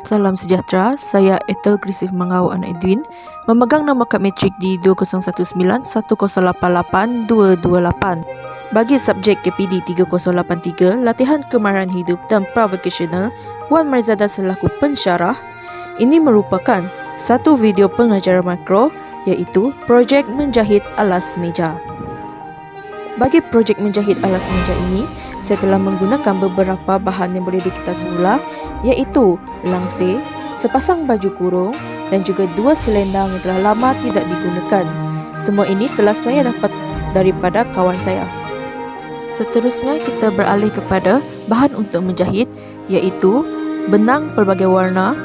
Salam sejahtera, saya Ethel Grisif Mangau Anak Edwin, memegang nombor kad matrik di 201910888228. Bagi subjek KPD 3083, Latihan Kemarahan Hidup dan Pra-Vocational, Puan Marzada selaku pensyarah. Ini merupakan satu video pengajaran makro, iaitu projek menjahit alas meja. Bagi projek menjahit alas meja ini, saya telah menggunakan beberapa bahan yang boleh dikita semula, iaitu langsir, sepasang baju kurung dan juga 2 selendang yang telah lama tidak digunakan. Semua ini telah saya dapat daripada kawan saya. Seterusnya kita beralih kepada bahan untuk menjahit, iaitu benang pelbagai warna,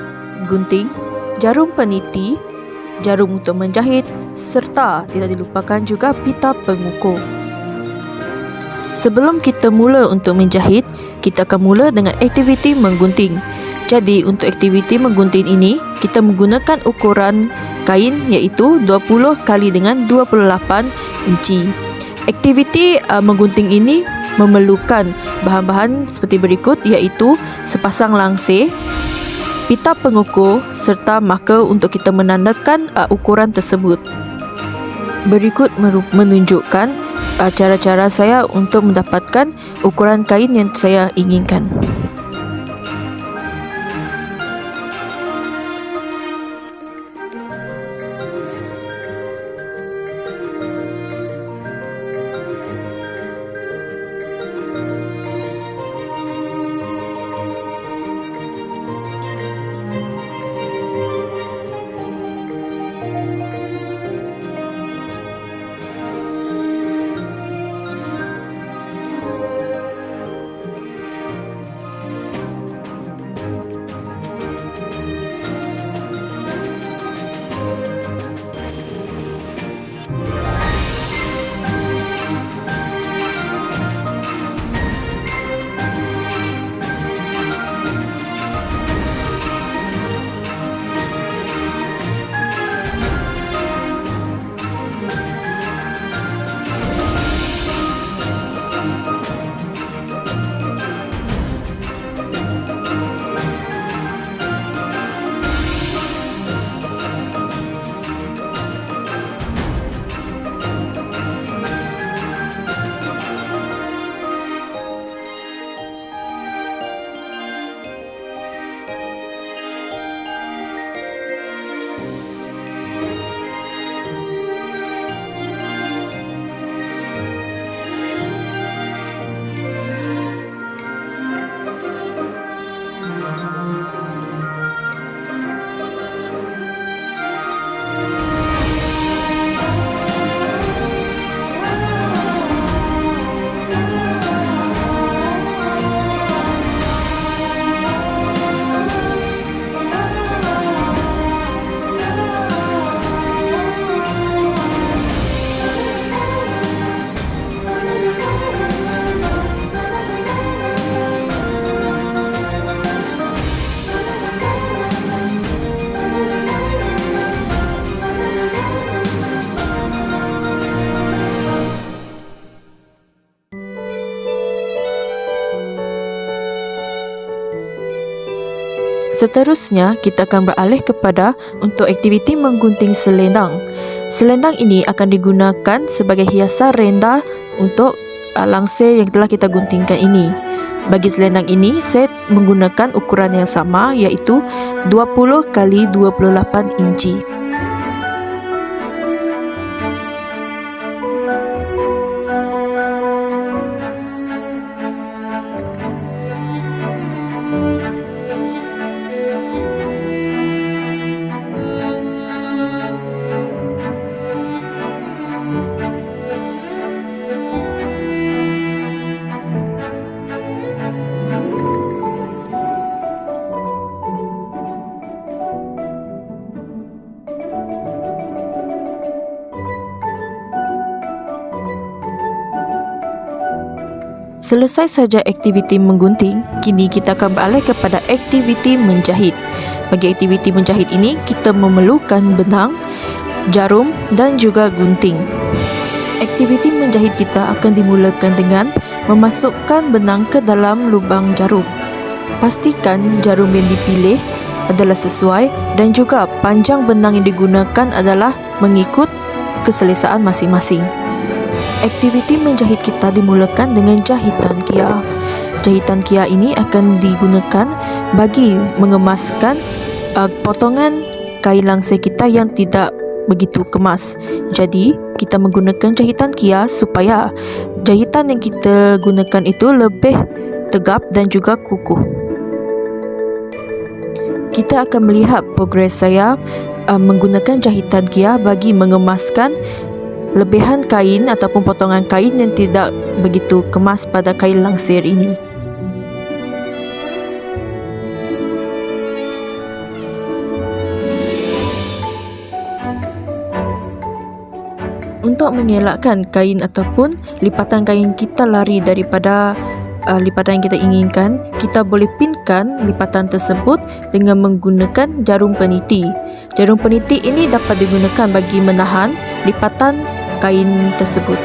gunting, jarum peniti, jarum untuk menjahit serta tidak dilupakan juga pita pengukur. Sebelum kita mula untuk menjahit, kita akan mula dengan aktiviti menggunting. Jadi untuk aktiviti menggunting ini, kita menggunakan ukuran kain iaitu 20 kali dengan 28 inci. Aktiviti menggunting ini memerlukan bahan-bahan seperti berikut, iaitu sepasang langsir, pita pengukur serta marker untuk kita menandakan ukuran tersebut. Berikut menunjukkan cara-cara saya untuk mendapatkan ukuran kain yang saya inginkan. Seterusnya, kita akan beralih kepada untuk aktiviti menggunting selendang. Selendang ini akan digunakan sebagai hiasan rendah untuk langsir yang telah kita guntingkan ini. Bagi selendang ini, saya menggunakan ukuran yang sama, iaitu 20 kali 28 inci. Selesai saja aktiviti menggunting, kini kita akan beralih kepada aktiviti menjahit. Bagi aktiviti menjahit ini, kita memerlukan benang, jarum dan juga gunting. Aktiviti menjahit kita akan dimulakan dengan memasukkan benang ke dalam lubang jarum. Pastikan jarum yang dipilih adalah sesuai dan juga panjang benang yang digunakan adalah mengikut keselesaan masing-masing. Aktiviti menjahit kita dimulakan dengan jahitan kia. Jahitan kia ini akan digunakan bagi mengemaskan potongan kain langsir kita yang tidak begitu kemas. Jadi, kita menggunakan jahitan kia supaya jahitan yang kita gunakan itu lebih tegap dan juga kukuh. Kita akan melihat progres saya menggunakan jahitan kia bagi mengemaskan lebihan kain ataupun potongan kain yang tidak begitu kemas pada kain langsir ini. Untuk mengelakkan kain ataupun lipatan kain kita lari daripada lipatan yang kita inginkan, kita boleh pinkan lipatan tersebut dengan menggunakan jarum peniti. Jarum peniti ini dapat digunakan bagi menahan lipatan kain tersebut.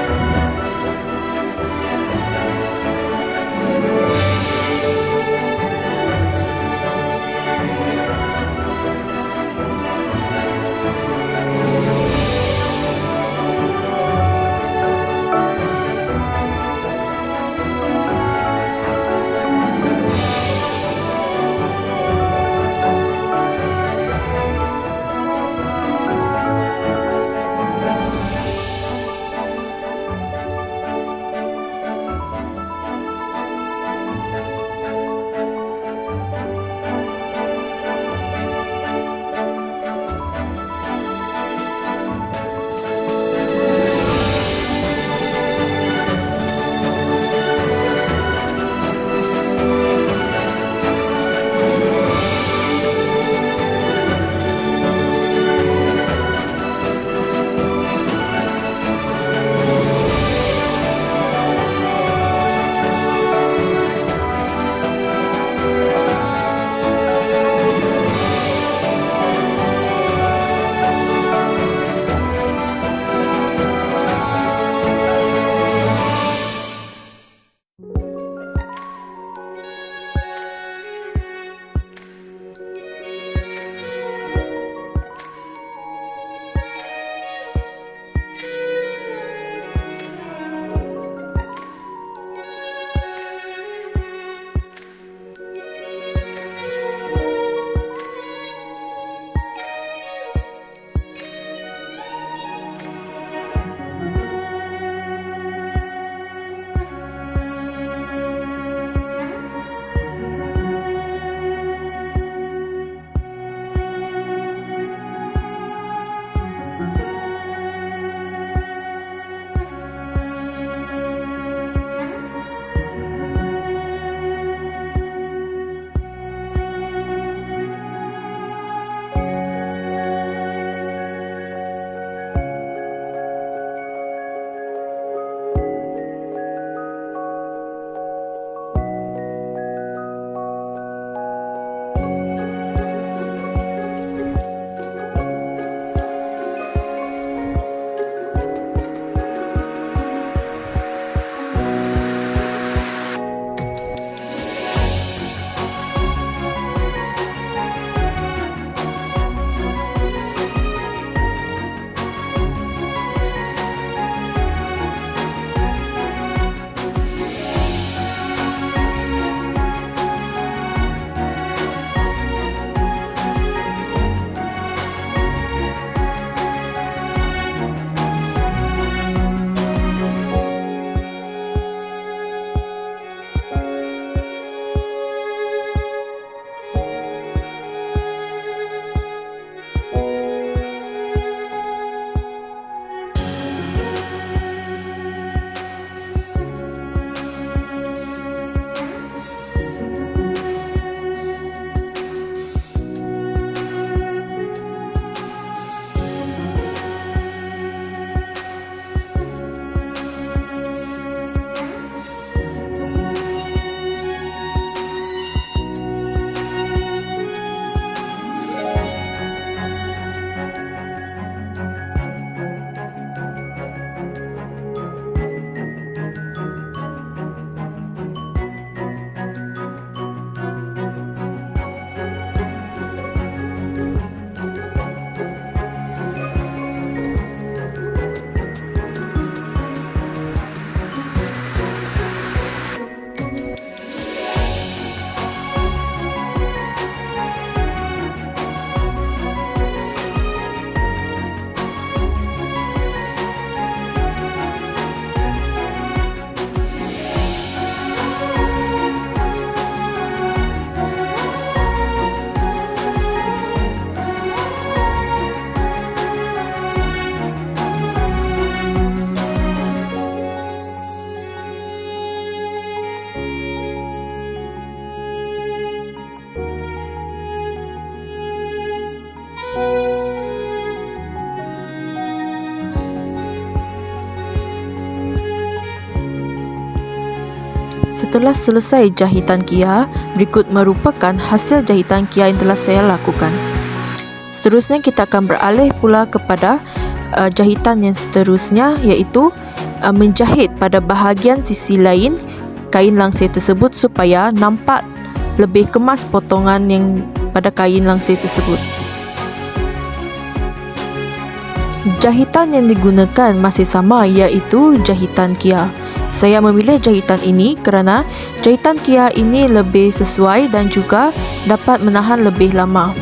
Setelah selesai jahitan Kia, berikut merupakan hasil jahitan Kia yang telah saya lakukan. Seterusnya kita akan beralih pula kepada jahitan yang seterusnya, iaitu menjahit pada bahagian sisi lain kain langsir tersebut supaya nampak lebih kemas potongan yang pada kain langsir tersebut. Jahitan yang digunakan masih sama, iaitu jahitan Kia. Saya memilih jahitan ini kerana jahitan Kia ini lebih sesuai dan juga dapat menahan lebih lama.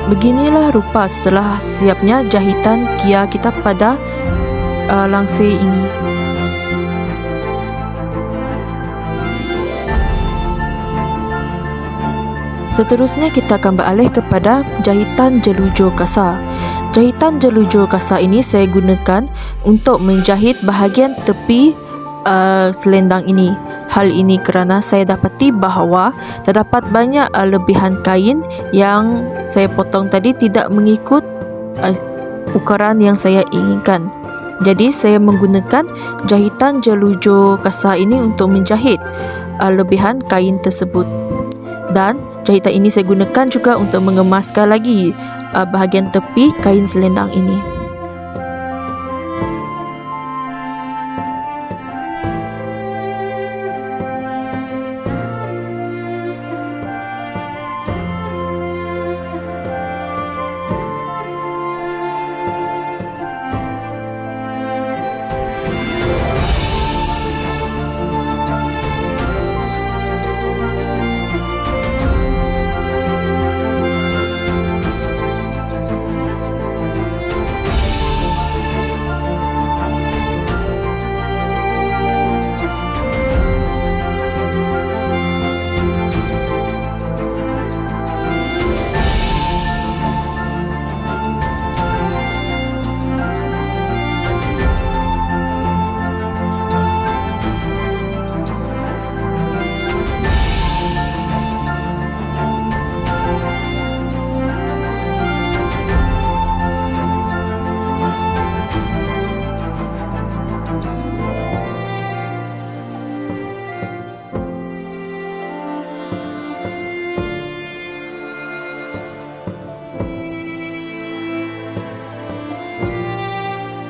Beginilah rupa setelah siapnya jahitan Kia kita pada langsir ini. Seterusnya kita akan beralih kepada jahitan jelujur kasar. Jahitan jelujur kasar ini saya gunakan untuk menjahit bahagian tepi selendang ini. Hal ini kerana saya dapati bahawa terdapat banyak lebihan kain yang saya potong tadi tidak mengikut ukuran yang saya inginkan. Jadi saya menggunakan jahitan jelujur kasar ini untuk menjahit lebihan kain tersebut. Dan jahitan ini saya gunakan juga untuk mengemaskan lagi bahagian tepi kain selendang ini.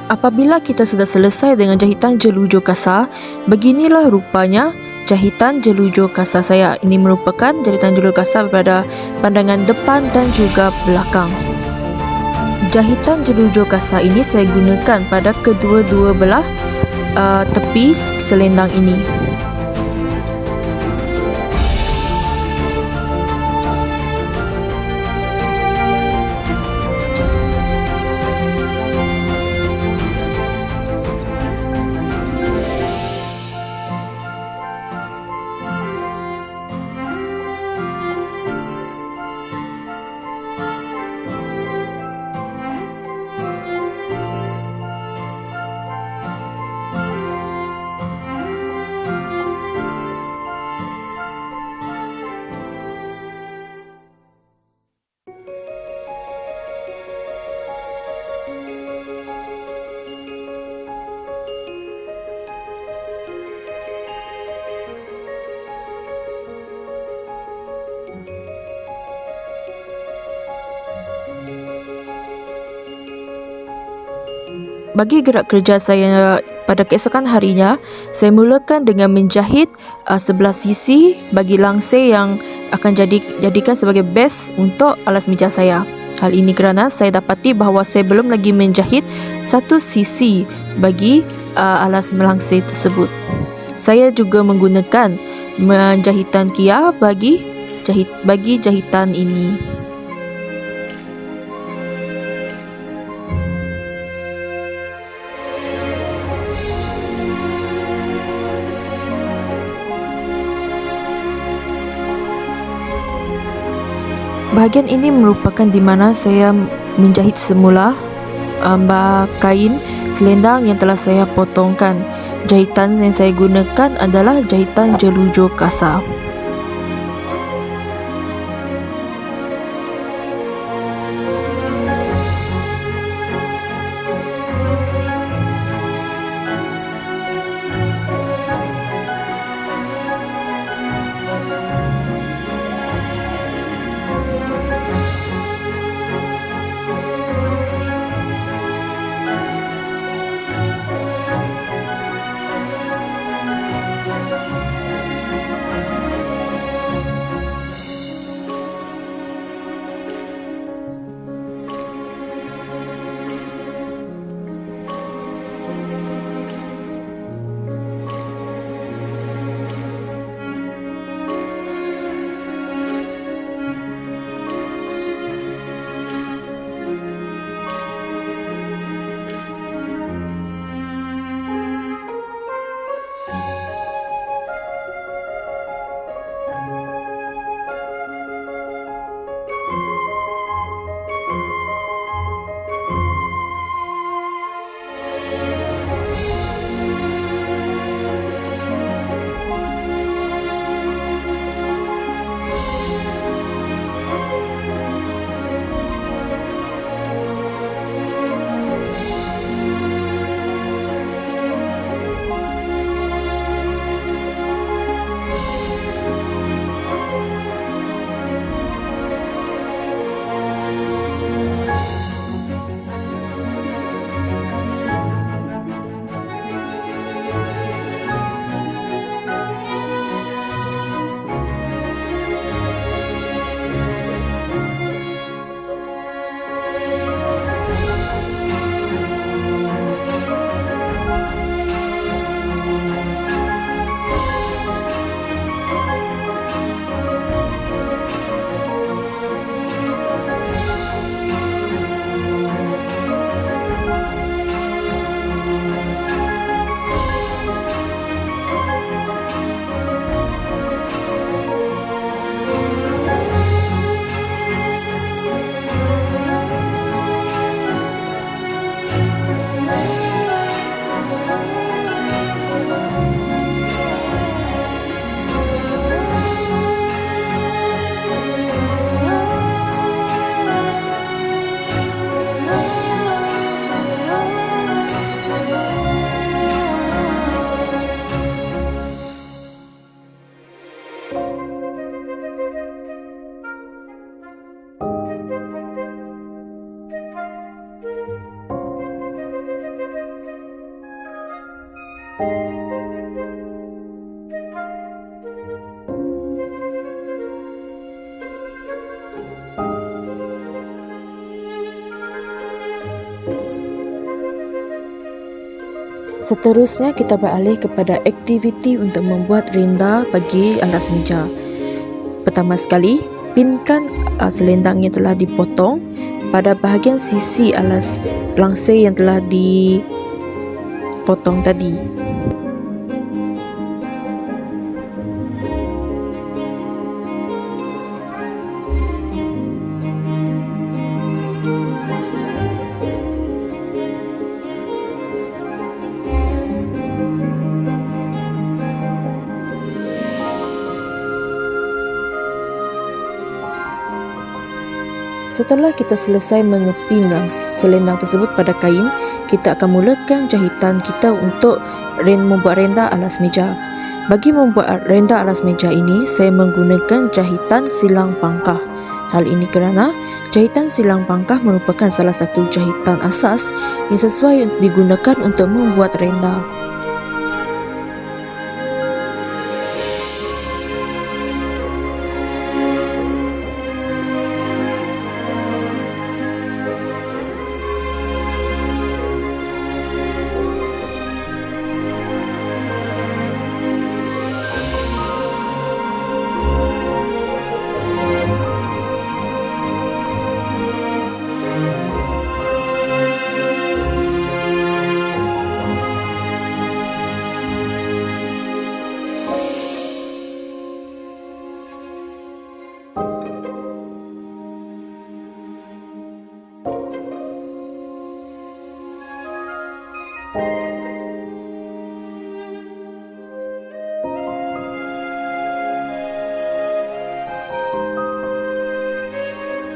Apabila kita sudah selesai dengan jahitan jelujur kasar, beginilah rupanya jahitan jelujur kasar saya. Ini merupakan jahitan jelujur kasar pada pandangan depan dan juga belakang. Jahitan jelujur kasar ini saya gunakan pada kedua-dua belah tepi selendang ini. Bagi gerak kerja saya pada keesokan harinya, saya mulakan dengan menjahit sebelah sisi bagi langsir yang akan jadikan sebagai base untuk alas meja saya. Hal ini kerana saya dapati bahawa saya belum lagi menjahit satu sisi bagi alas melangsir tersebut. Saya juga menggunakan jahitan Kia bagi jahitan ini. Bahagian ini merupakan di mana saya menjahit semula kain selendang yang telah saya potongkan. Jahitan yang saya gunakan adalah jahitan jelujo kasar. Seterusnya kita beralih kepada aktiviti untuk membuat renda bagi alas meja. Pertama sekali, pinkan selendang yang telah dipotong pada bahagian sisi alas langsir yang telah dipotong tadi. Setelah kita selesai mengepin selendang tersebut pada kain, kita akan mulakan jahitan kita untuk membuat renda alas meja. Bagi membuat renda alas meja ini, saya menggunakan jahitan silang pangkah. Hal ini kerana jahitan silang pangkah merupakan salah satu jahitan asas yang sesuai digunakan untuk membuat renda.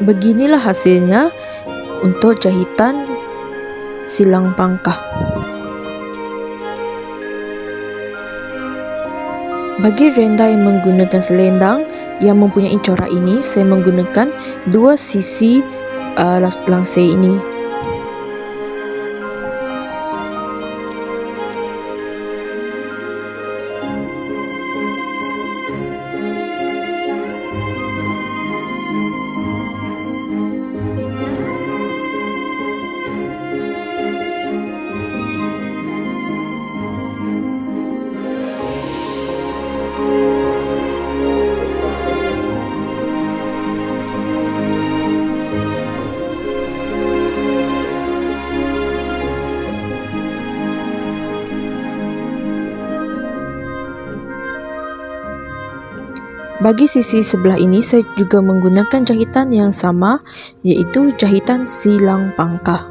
Beginilah hasilnya untuk jahitan silang pangkah. Bagi renda yang menggunakan selendang yang mempunyai corak ini, saya menggunakan dua sisi langsir ini. Bagi sisi sebelah ini, saya juga menggunakan jahitan yang sama, iaitu jahitan silang pangkah.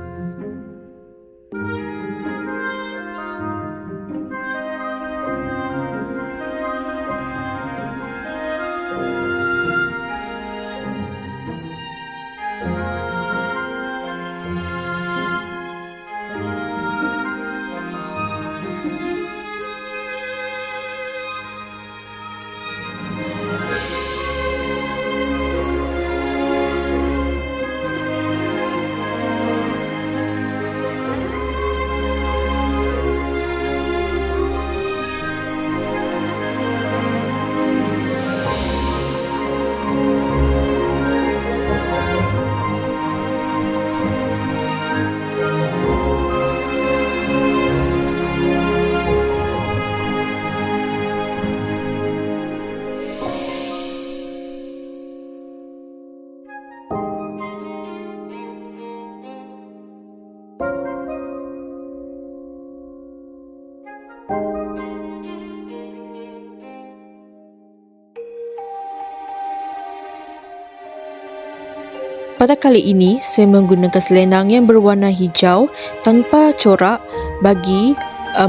Pada kali ini, saya menggunakan selendang yang berwarna hijau tanpa corak bagi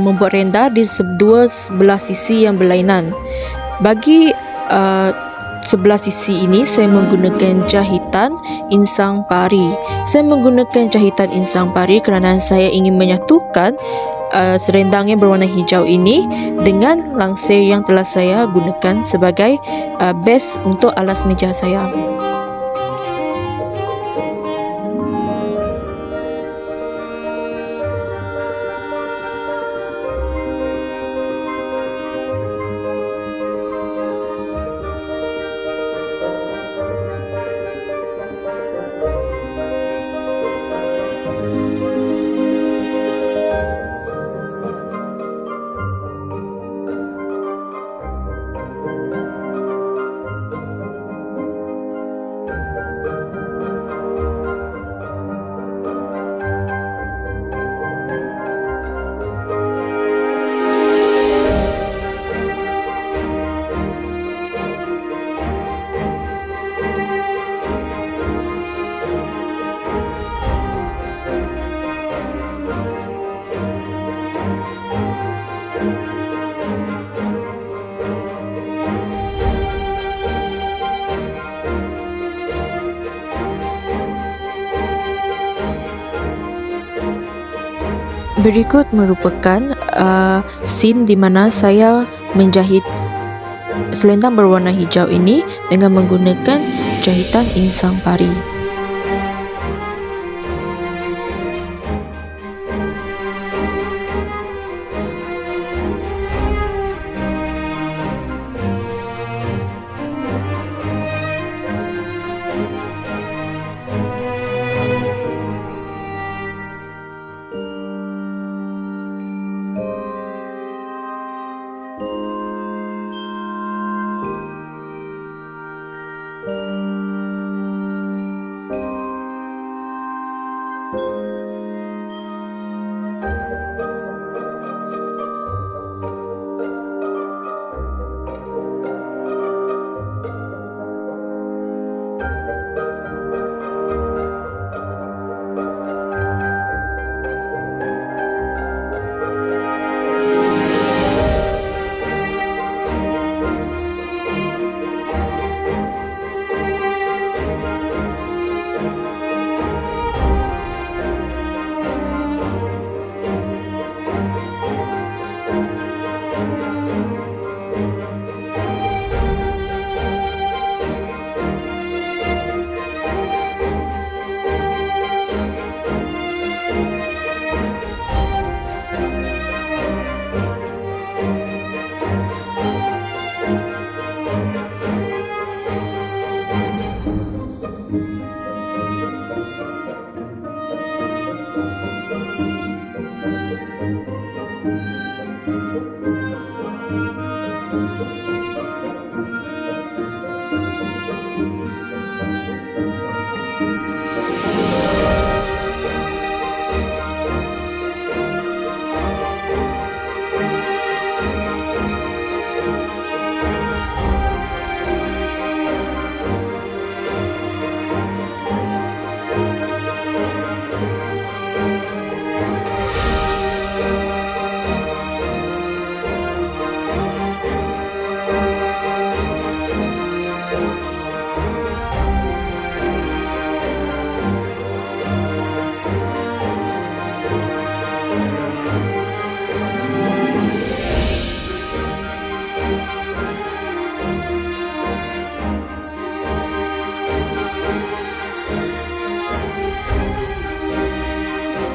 membuat renda di dua sebelah sisi yang berlainan. Bagi sebelah sisi ini, saya menggunakan jahitan insang pari. Saya menggunakan jahitan insang pari kerana saya ingin menyatukan selendang yang berwarna hijau ini dengan langsir yang telah saya gunakan sebagai base untuk alas meja saya. Berikut merupakan scene di mana saya menjahit selendang berwarna hijau ini dengan menggunakan jahitan insang pari.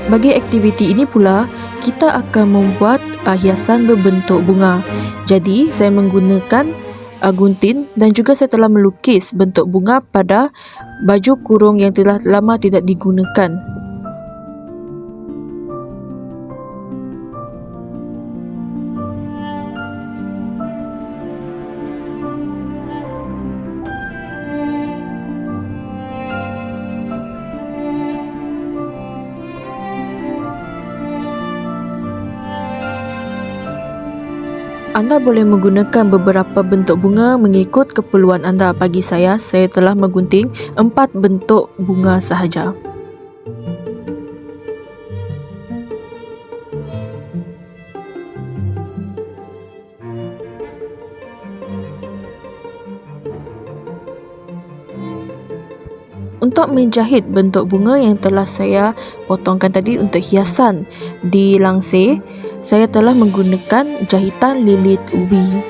Bagi aktiviti ini pula, kita akan membuat hiasan berbentuk bunga. Jadi, saya menggunakan gunting dan juga saya telah melukis bentuk bunga pada baju kurung yang telah lama tidak digunakan. Anda boleh menggunakan beberapa bentuk bunga mengikut keperluan anda. Bagi saya telah menggunting 4 bentuk bunga sahaja. Untuk menjahit bentuk bunga yang telah saya potongkan tadi untuk hiasan di langsir, saya telah menggunakan jahitan lilit ubi.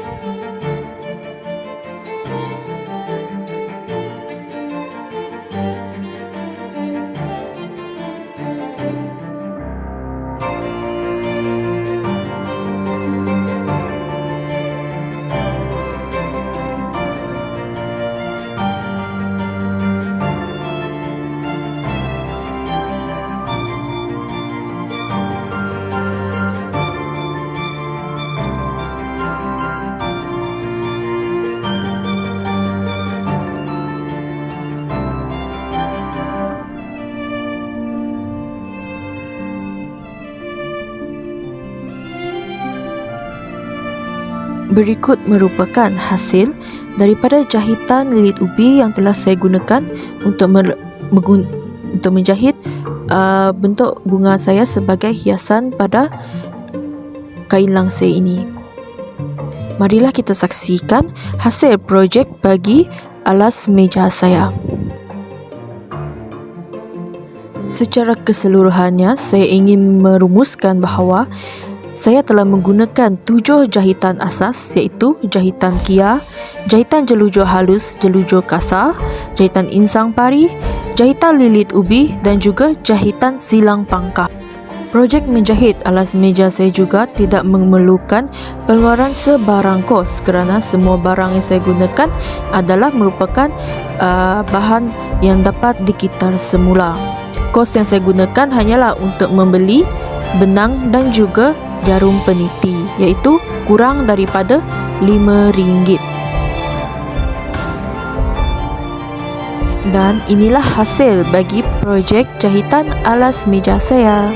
Berikut merupakan hasil daripada jahitan lilit ubi yang telah saya gunakan untuk menjahit bentuk bunga saya sebagai hiasan pada kain langsir ini. Marilah kita saksikan hasil projek bagi alas meja saya. Secara keseluruhannya, saya ingin merumuskan bahawa Saya telah menggunakan 7 jahitan asas, iaitu jahitan kia, jahitan jelujur halus, jelujur kasar, jahitan insang pari, jahitan lilit ubi dan juga jahitan silang pangkah. Projek menjahit alas meja saya juga tidak memerlukan pengeluaran sebarang kos kerana semua barang yang saya gunakan adalah merupakan bahan yang dapat dikitar semula. Kos yang saya gunakan hanyalah untuk membeli benang dan juga jarum peniti, iaitu kurang daripada RM5. Dan inilah hasil bagi projek jahitan alas meja saya.